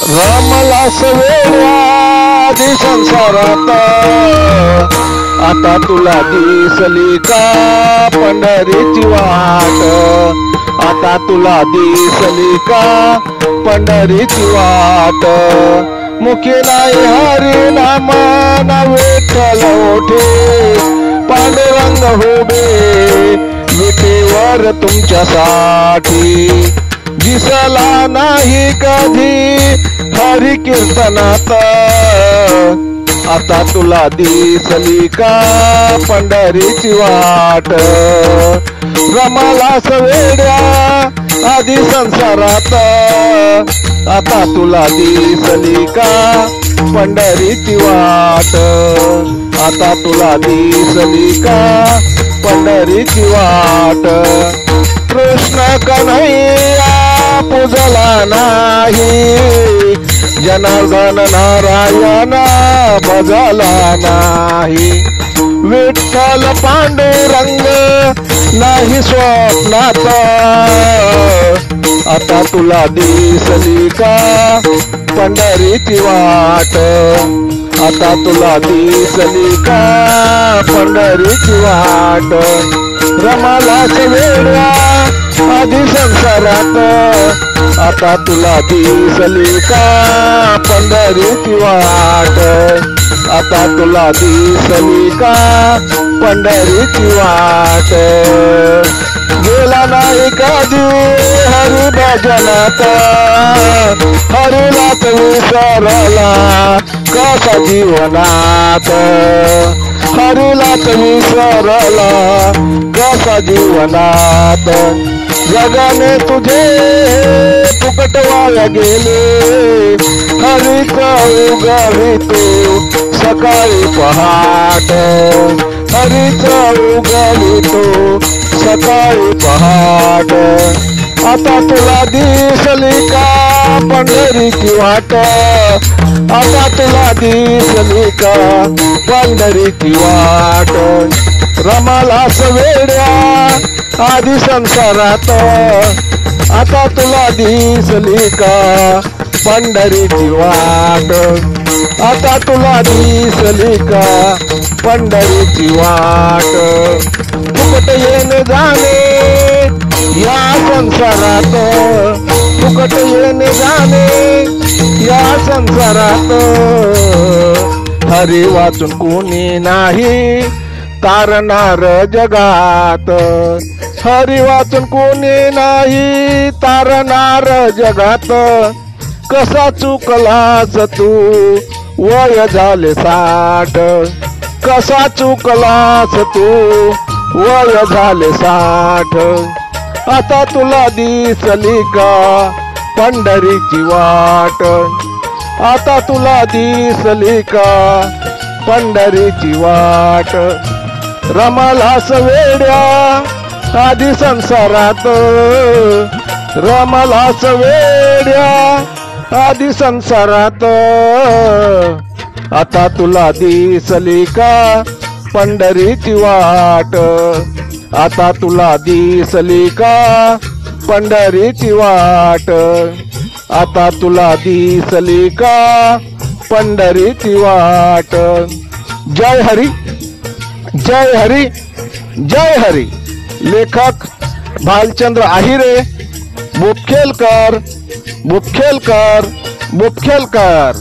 रमलास वेड्या संसारात, आता तुला दिसली का पंढरीची वाट, आता तुला दिसली का पंढरीची वाट. मुखी नाही हरी नाम ना विठ्ठल ओठे, पांडुरंग उभे विटेवर तुमच्यासाठी. दिसला नाही कधी हरी कीर्तनात, आता तुला दिसली का पंढरीची वाट. रमलास वेड्या आधी संसारात, आता तुला दिसली का पंढरीची वाट, आता तुला दिसली का पंढरीची वाट. कृष्ण कन्हैया पूजला नाही, जनार्दन नारायण भजला नाही. विठ्ठल पांडुरंग नाही स्वप्नात, आता तुला दिसली का पंढरीची वाट, आता तुला दिसली का पंढरीची वाट. रमलास वेड्या आधी संसारात, आता तुला दिसली का पंढरीची वाट, आता तुला दिसली का पंढरीची वाट. गेला नाही कधी हरी भजनात, हरीलाच विसरला कसा जीवनात, हरीलाच विसरला कसा जीवनात. जगाने तुझे फुकट वाया गेले, हरीचा उगवितो सकाळी पहाट, हरीचा उगवितो सकाळी पहाट. आता तुला दिसली का पंढरीची वाट, आता तुला दिसली का पंढरीची वाट. रमलास वेड्या आधी संसारात, आता तुला दिसली का पंढरीची वाट, आता तुला दिसली का पंढरीची वाट. फुकट येणे जाणे या संसारात, फुकट येणे जाणे या संसारात. हरी वाचून कोणी नाही तारणार जगात, हरी वाचून कोणी नाही तारणार जगात. कसा चुकलास तू वय झाले 60, कसा चुकलास तू वय झाले 60. आता तुला दिसली का पंढरीची वाट, आता तुला दिसली का पंढरीची वाट. रमलास वेड्या आधी संसारात, रमलास वेड्या आधी संसारात, आता तुला दिसली का पंढरीची वाट, आता तुला दिसली का पंढरीची वाट, आता तुला दिसली का पंढरीची वाट. जय हरी, जय हरी, जय हरी. लेखक भालचंद्र आहिरे, मुखेलकर, मुखेलकर, मुखेलकर.